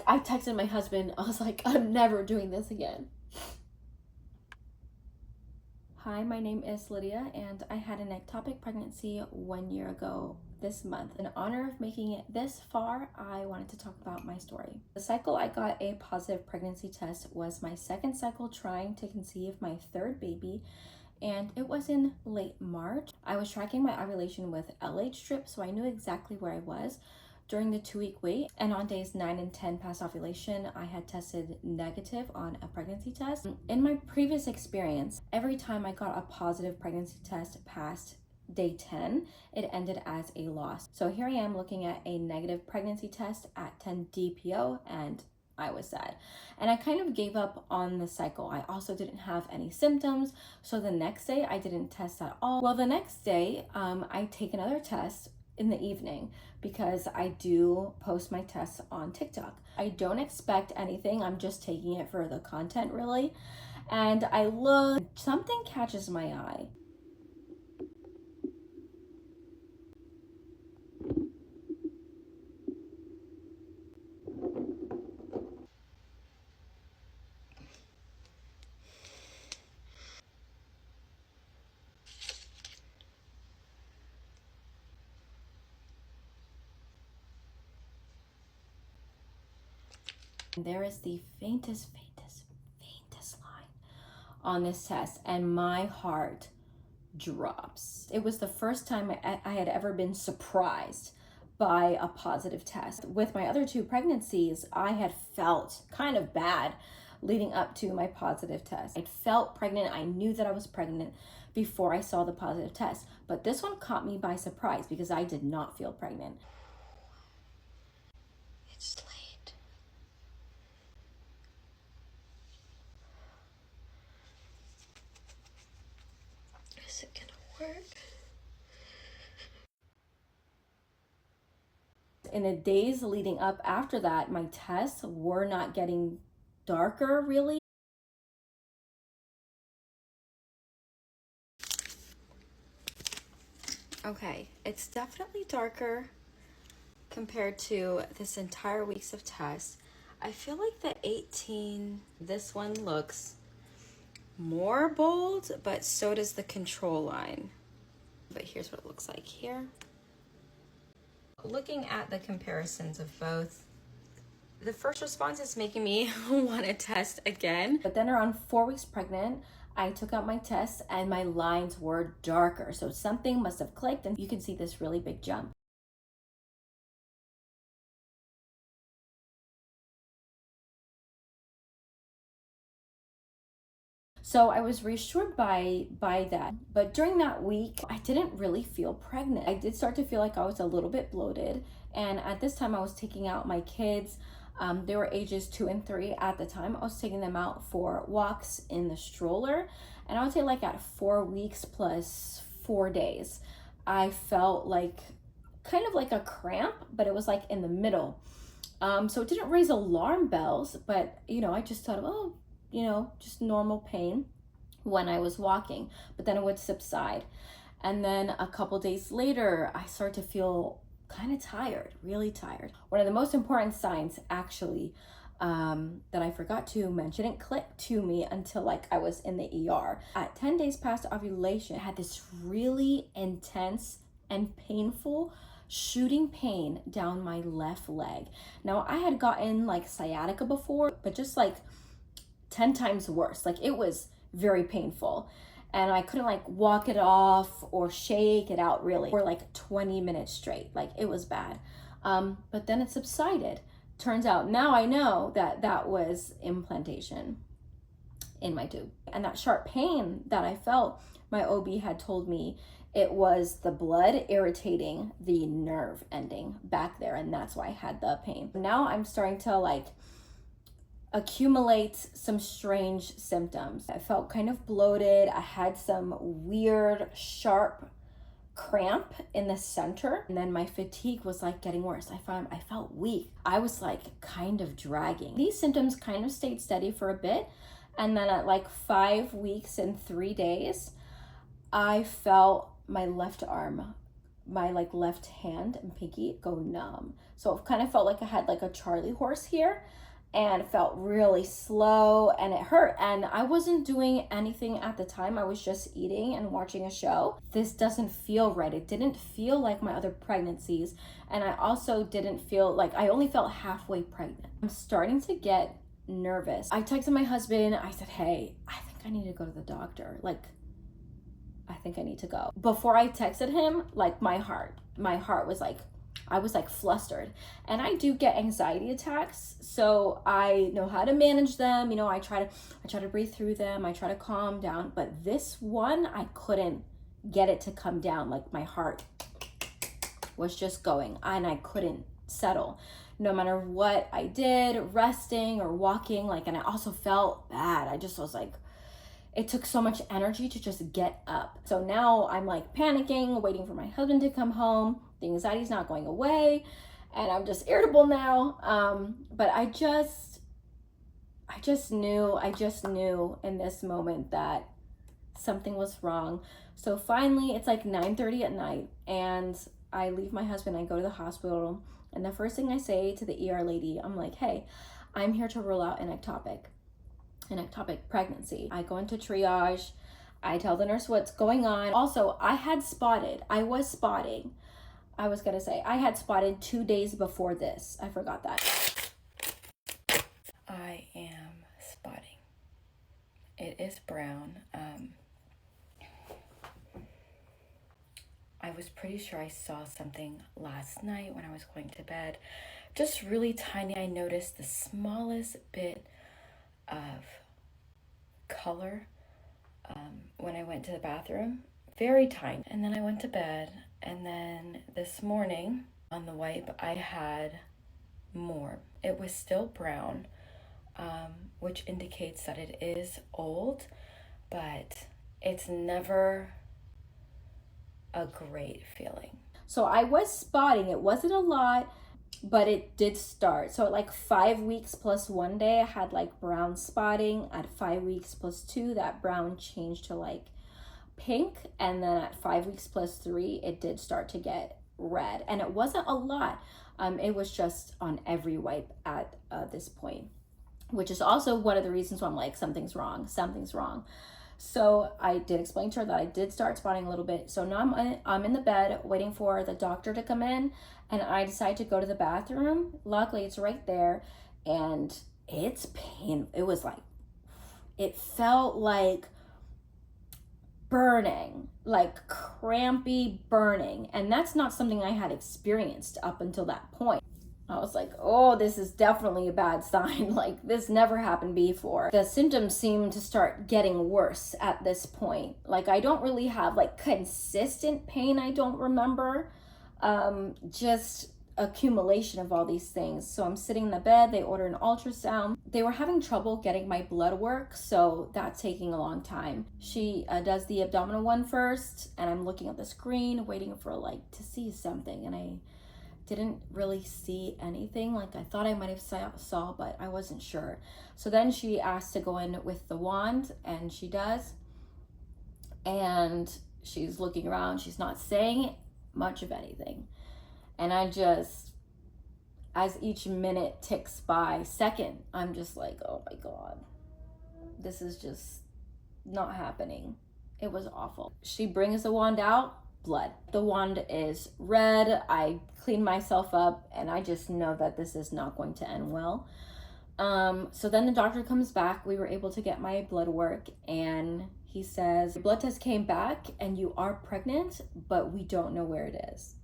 I texted my husband. I was like, I'm never doing this again. Hi, my name is Lydia, and I had an ectopic pregnancy 1 year ago this month. In honor of making it this far, I wanted to talk about my story. The cycle I got a positive pregnancy test was my second cycle trying to conceive my third baby, and it was in late March. I was tracking my ovulation with LH strip, so I knew exactly where I was during the 2-week wait, and on days 9 and 10 past ovulation, I had tested negative on a pregnancy test. In my previous experience, every time I got a positive pregnancy test past day 10, it ended as a loss. So here I am looking at a negative pregnancy test at 10 DPO, and I was sad. And I kind of gave up on the cycle. I also didn't have any symptoms, so the next day I didn't test at all. Well, the next day, I take another test in the evening because I do post my tests on TikTok. I don't expect anything. I'm just taking it for the content, really. And I look, something catches my eye. There is the faintest line on this test, and my heart drops. It was the first time I had ever been surprised by a positive test. With my other 2 pregnancies, I had felt kind of bad leading up to my positive test. I felt pregnant. I knew that I was pregnant before I saw the positive test, but this one caught me by surprise because I did not feel pregnant. It's late. Is it gonna work? In the days leading up after that, my tests were not getting darker, really. Okay, it's definitely darker compared to this entire weeks of tests. I feel like the 18, this one looks more bold, but so does the control line. But here's what it looks like here. Looking at the comparisons of both, the first response is making me want to test again. But then around 4 weeks pregnant, I took out my tests and my lines were darker. So something must have clicked, and you can see this really big jump. So I was reassured by that. But during that week, I didn't really feel pregnant. I did start to feel like I was a little bit bloated. And at this time I was taking out my kids. They were ages 2 and 3 at the time. I was taking them out for walks in the stroller. And I would say like at 4 weeks plus 4 days, I felt like kind of like a cramp, but it was like in the middle. So it didn't raise alarm bells, but I just thought, oh, just normal pain when I was walking, but then it would subside. And then a couple days later, I started to feel kind of tired, really tired. One of the most important signs, actually, that I forgot to mention, didn't click to me until like I was in the ER. At 10 days past ovulation, I had this really intense and painful shooting pain down my left leg. Now, I had gotten like sciatica before, but just like 10 times worse. Like it was very painful, and I couldn't like walk it off or shake it out really for like 20 minutes straight. Like it was bad. But then it subsided. Turns out now I know that was implantation in my tube. And that sharp pain that I felt, my OB had told me it was the blood irritating the nerve ending back there, and that's why I had the pain. Now I'm starting to like accumulate some strange symptoms. I felt kind of bloated. I had some weird, sharp cramp in the center, and then my fatigue was like getting worse. I felt weak. I was like kind of dragging. These symptoms kind of stayed steady for a bit, and then at like 5 weeks and 3 days, I felt my left arm my like left hand and pinky go numb. So it kind of felt like I had like a Charlie horse here, and it felt really slow and it hurt. And I wasn't doing anything at the time. I was just eating and watching a show. This doesn't feel right. It didn't feel like my other pregnancies. And I also didn't feel like, I only felt halfway pregnant. I'm starting to get nervous. I texted my husband. I said, hey, I think I need to go to the doctor. Like, I think I need to go. Before I texted him, like my heart was like, I was like flustered. And I do get anxiety attacks, so I know how to manage them. You know, I try to breathe through them. I try to calm down. But this one, I couldn't get it to come down. Like my heart was just going and I couldn't settle. No matter what I did, resting or walking, like, and I also felt bad. I just was like, it took so much energy to just get up. So now I'm like panicking, waiting for my husband to come home. The anxiety's not going away and I'm just irritable now. But I just knew in this moment that something was wrong. So finally it's like 9:30 at night and I leave my husband, I go to the hospital, and the first thing I say to the ER lady, I'm like, hey, I'm here to rule out an ectopic pregnancy. I go into triage. I tell the nurse what's going on. Also, I had spotted 2 days before this. I forgot that. I am spotting. It is brown. I was pretty sure I saw something last night when I was going to bed. Just really tiny. I noticed the smallest bit of color when I went to the bathroom. Very tiny. And then I went to bed. And then this morning on the wipe, I had more. It was still brown, which indicates that it is old, but it's never a great feeling. So I was spotting. It wasn't a lot, but it did start. So at like 5 weeks plus 1 day, I had like brown spotting. At 5 weeks plus 2, that brown changed to like pink. And then at 5 weeks plus 3, it did start to get red. And it wasn't a lot. It was just on every wipe at this point, which is also one of the reasons why I'm like, something's wrong. So I did explain to her that I did start spotting a little bit. So now I'm in the bed waiting for the doctor to come in, and I decide to go to the bathroom. Luckily, it's right there, and it's pain. It was like, it felt like burning, like crampy burning. And that's not something I had experienced up until that point. I was like, oh, this is definitely a bad sign. Like, this never happened before. The symptoms seem to start getting worse at this point. Like, I don't really have like consistent pain. I don't remember. Just accumulation of all these things. So I'm sitting in the bed. They order an ultrasound. They were having trouble getting my blood work, so that's taking a long time. She does the abdominal one first, and I'm looking at the screen waiting for like to see something, and I didn't really see anything. Like, I thought I might have saw, but I wasn't sure. So then she asked to go in with the wand, and she does. And she's looking around. She's not saying much of anything. And I just, as each minute ticks by, second, I'm just like, oh my God, this is just not happening. It was awful. She brings the wand out. Blood. The wand is red. I clean myself up, and I just know that this is not going to end well. So then the doctor comes back. We were able to get my blood work, and he says, the blood test came back and you are pregnant, but we don't know where it is.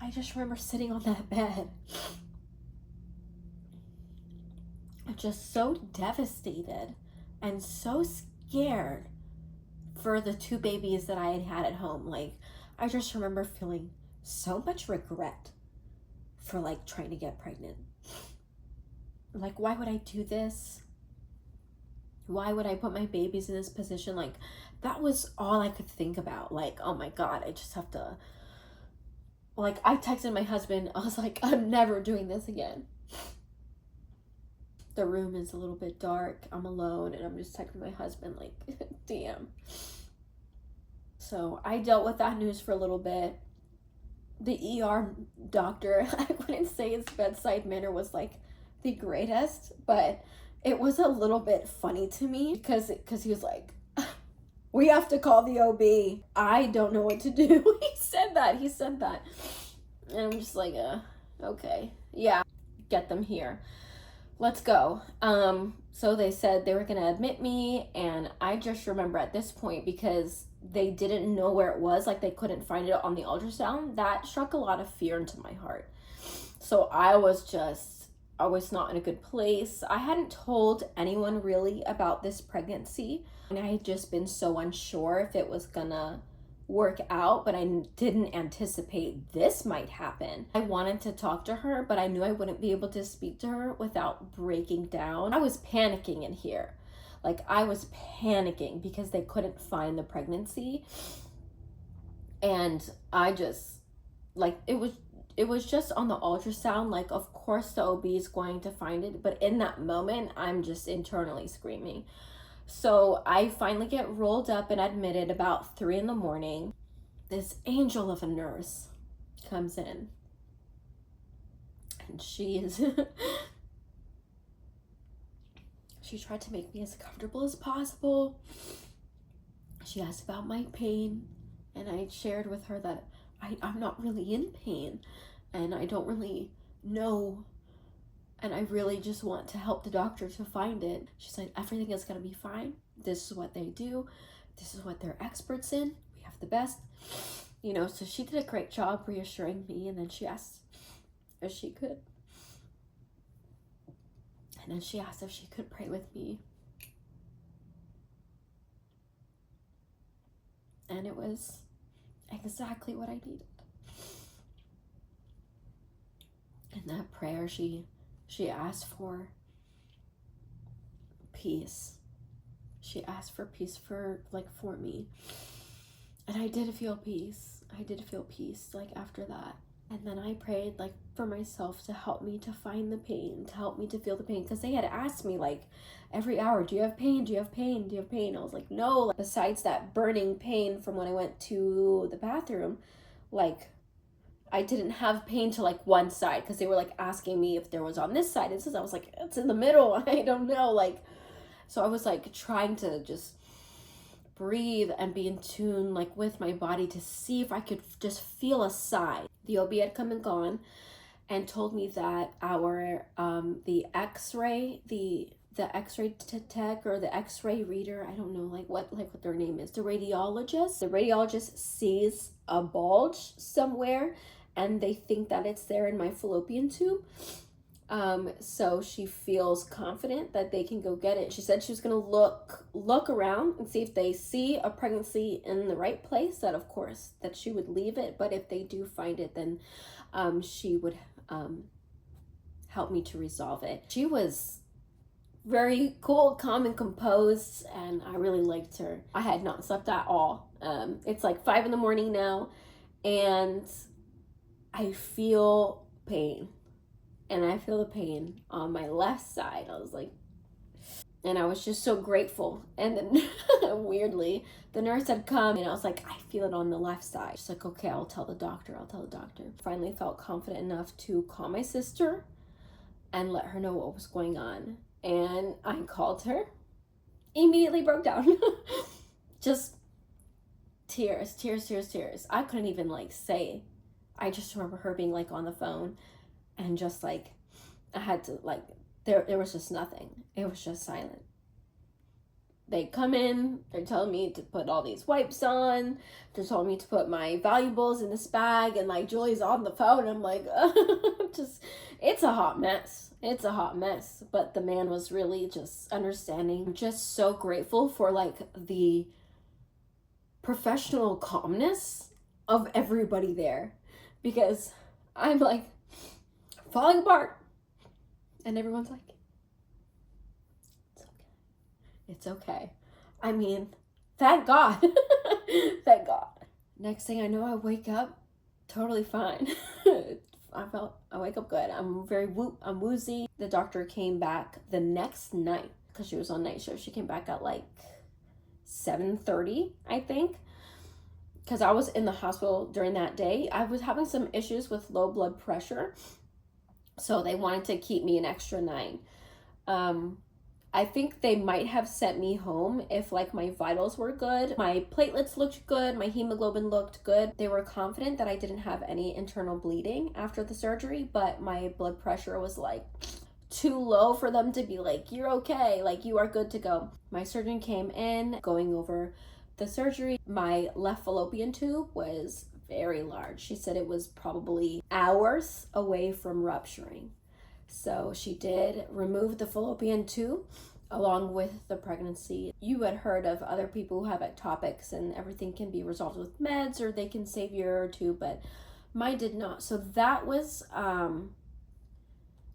I just remember sitting on that bed, just so devastated and so scared for the 2 babies that I had at home. Like, I just remember feeling so much regret for like trying to get pregnant. Like, why would I do this? Why would I put my babies in this position? Like, that was all I could think about. Like, oh my God, I just have to. Like, I texted my husband. I was like, I'm never doing this again. The room is a little bit dark. I'm alone, and I'm just texting my husband, like, damn. So I dealt with that news for a little bit. The ER doctor, I wouldn't say his bedside manner was like the greatest, but it was a little bit funny to me because he was like, we have to call the OB. I don't know what to do. He said that. And I'm just like, okay. Yeah, get them here. Let's go. So they said they were going to admit me, and I just remember at this point, because they didn't know where it was, like they couldn't find it on the ultrasound, that struck a lot of fear into my heart. So I was not in a good place. I hadn't told anyone really about this pregnancy, and I had just been so unsure if it was gonna work out, but I didn't anticipate this might happen. I wanted to talk to her, but I knew I wouldn't be able to speak to her without breaking down. I was panicking in here. Like, I was panicking because they couldn't find the pregnancy. And I just, like, it was just on the ultrasound, like, of course the OB is going to find it, but in that moment, I'm just internally screaming. So I finally get rolled up and admitted about 3 a.m. This angel of a nurse comes in, and she tried to make me as comfortable as possible. She asked about my pain, and I shared with her that I'm not really in pain, and I don't really know, and I really just want to help the doctor to find it. She said, everything is going to be fine. This is what they do. This is what they're experts in. We have the best. So she did a great job reassuring me, and then she asked if she could. And then she asked if she could pray with me. And it was exactly what I needed. In that prayer, she asked for peace. She asked for peace for me. And I did feel peace. Like, after that. And then I prayed, like, for myself to help me to find the pain, to help me to feel the pain. Because they had asked me, like, every hour, do you have pain? Do you have pain? Do you have pain? I was like, no. Like, besides that burning pain from when I went to the bathroom, like, I didn't have pain to, like, one side. Because they were, like, asking me if there was on this side. And since I was like, it's in the middle. I don't know. Like, so I was, like, trying to just breathe and be in tune, like, with my body to see if I could just feel a side. The OB had come and gone and told me that our the X-ray tech or the X-ray reader, I don't know what their name is, the radiologist sees a bulge somewhere, and they think that it's there in my fallopian tube. So she feels confident that they can go get it. She said she was gonna look around and see if they see a pregnancy in the right place, that of course that she would leave it, but if they do find it, then she would help me to resolve it. She was very cool, calm, and composed, and I really liked her. I had not slept at all. It's like 5 a.m. now, and I feel pain. And I feel the pain on my left side. I was like, and I was just so grateful. And then weirdly, the nurse had come, and I was like, I feel it on the left side. She's like, okay, I'll tell the doctor. Finally felt confident enough to call my sister and let her know what was going on. And I called her, immediately broke down. Just tears. I couldn't even like say. I just remember her being like on the phone. And just like, I had to like, there was just nothing. It was just silent. They come in, they're telling me to put all these wipes on. They're telling me to put my valuables in this bag, and like Julie's on the phone. I'm like, it's a hot mess. But the man was really just understanding. I'm just so grateful for like the professional calmness of everybody there, because I'm like falling apart. And everyone's like, it's okay. It's okay. I mean, thank God. Thank God. Next thing I know, I wake up totally fine. I wake up good. I'm woozy. The doctor came back the next night because she was on night shift. She came back at like 7:30, I think, because I was in the hospital during that day. I was having some issues with low blood pressure, so they wanted to keep me an extra night. I think they might have sent me home if like my vitals were good, my platelets looked good, my hemoglobin looked good. They were confident that I didn't have any internal bleeding after the surgery, but my blood pressure was like too low for them to be like, you're okay, like you are good to go. My surgeon came in, going over the surgery. My left fallopian tube was very large. She said it was probably hours away from rupturing. So she did remove the fallopian tube along with the pregnancy. You had heard of other people who have ectopics and everything can be resolved with meds or they can save a year or two, but mine did not. So that was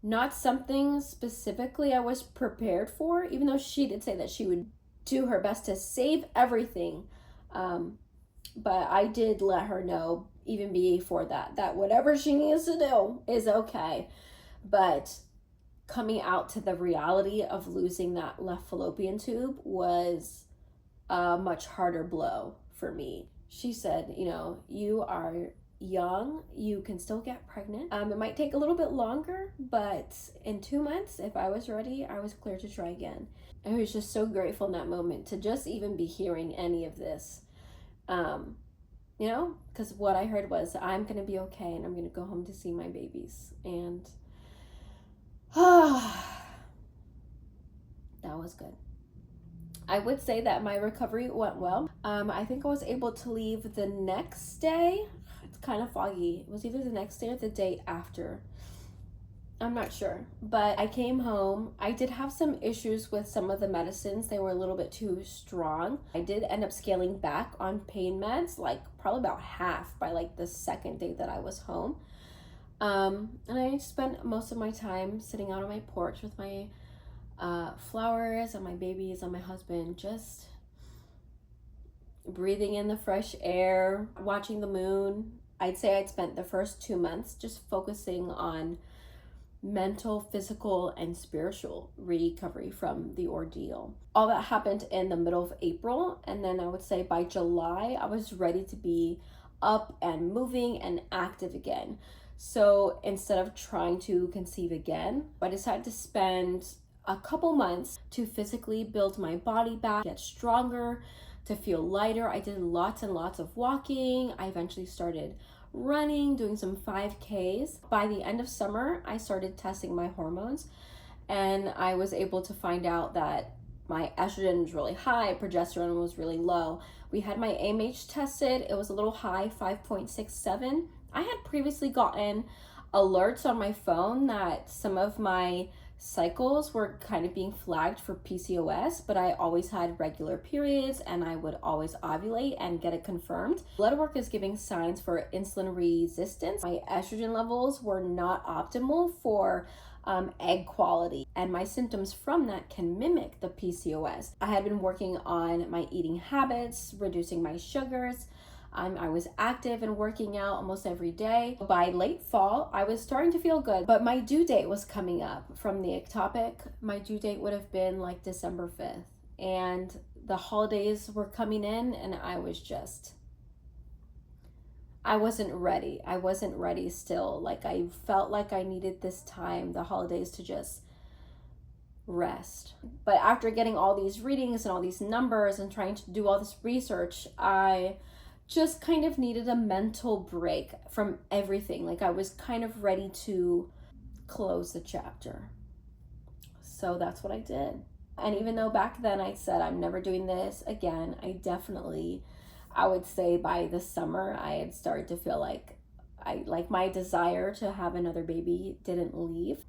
not something specifically I was prepared for, even though she did say that she would do her best to save everything. But I did let her know, even before that whatever she needs to do is okay. But coming out to the reality of losing that left fallopian tube was a much harder blow for me. She said, you know, you are young, you can still get pregnant. It might take a little bit longer, but in 2 months, if I was ready, I was clear to try again. I was just so grateful in that moment to just even be hearing any of this. You know, because what I heard was, I'm going to be okay and I'm going to go home to see my babies. And that was good. I would say that my recovery went well. I think I was able to leave the next day. It's kind of foggy. It was either the next day or the day after. I'm not sure. But I came home. I did have some issues with some of the medicines. They were a little bit too strong. I did end up scaling back on pain meds, like probably about half by like the second day that I was home. And I spent most of my time sitting out on my porch with my flowers and my babies and my husband, just breathing in the fresh air, watching the moon. I'd say I'd spent the first 2 months just focusing on mental, physical, and spiritual recovery from the ordeal. All that happened in the middle of April, and then I would say by July, I was ready to be up and moving and active again. So instead of trying to conceive again, I decided to spend a couple months to physically build my body back, get stronger, to feel lighter. I did lots and lots of walking. I eventually started running, doing some 5Ks. By the end of summer, I started testing my hormones, and I was able to find out that my estrogen was really high, progesterone was really low. We had my AMH tested. It was a little high, 5.67. I had previously gotten alerts on my phone that some of my cycles were kind of being flagged for PCOS, but I always had regular periods and I would always ovulate and get it confirmed. Blood work is giving signs for insulin resistance. My estrogen levels were not optimal for egg quality, and my symptoms from that can mimic the PCOS. I had been working on my eating habits, reducing my sugars. I was active and working out almost every day. By late fall, I was starting to feel good, but my due date was coming up from the ectopic. My due date would have been like December 5th, and the holidays were coming in, and I wasn't ready. I wasn't ready still. Like, I felt like I needed this time, the holidays, to just rest. But after getting all these readings and all these numbers and trying to do all this research, I just kind of needed a mental break from everything. Like, I was kind of ready to close the chapter. So that's what I did. And even though back then I said I'm never doing this again, I would say by the summer I had started to feel like my desire to have another baby didn't leave,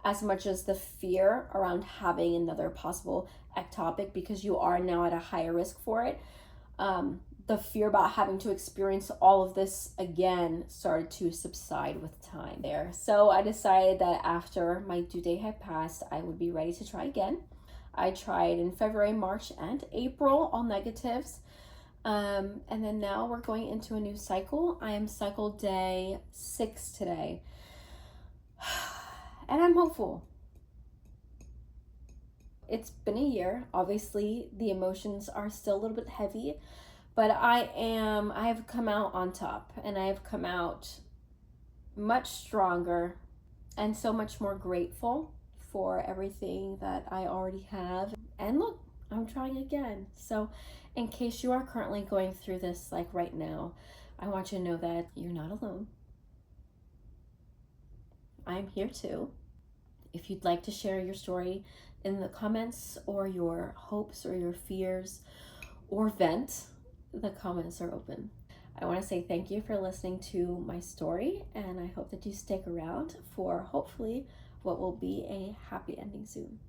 as much as the fear around having another possible ectopic, because you are now at a higher risk for it. the fear about having to experience all of this again started to subside with time there. So I decided that after my due date had passed, I would be ready to try again. I tried in February, March, and April, all negatives. And then now we're going into a new cycle. I am cycle day 6 today. And I'm hopeful. It's been a year. Obviously, the emotions are still a little bit heavy, but I have come out on top, and I have come out much stronger and so much more grateful for everything that I already have. And look, I'm trying again. So in case you are currently going through this like right now, I want you to know that you're not alone. I'm here too. If you'd like to share your story in the comments, or your hopes or your fears, or vent, the comments are open. I want to say thank you for listening to my story, and I hope that you stick around for hopefully what will be a happy ending soon.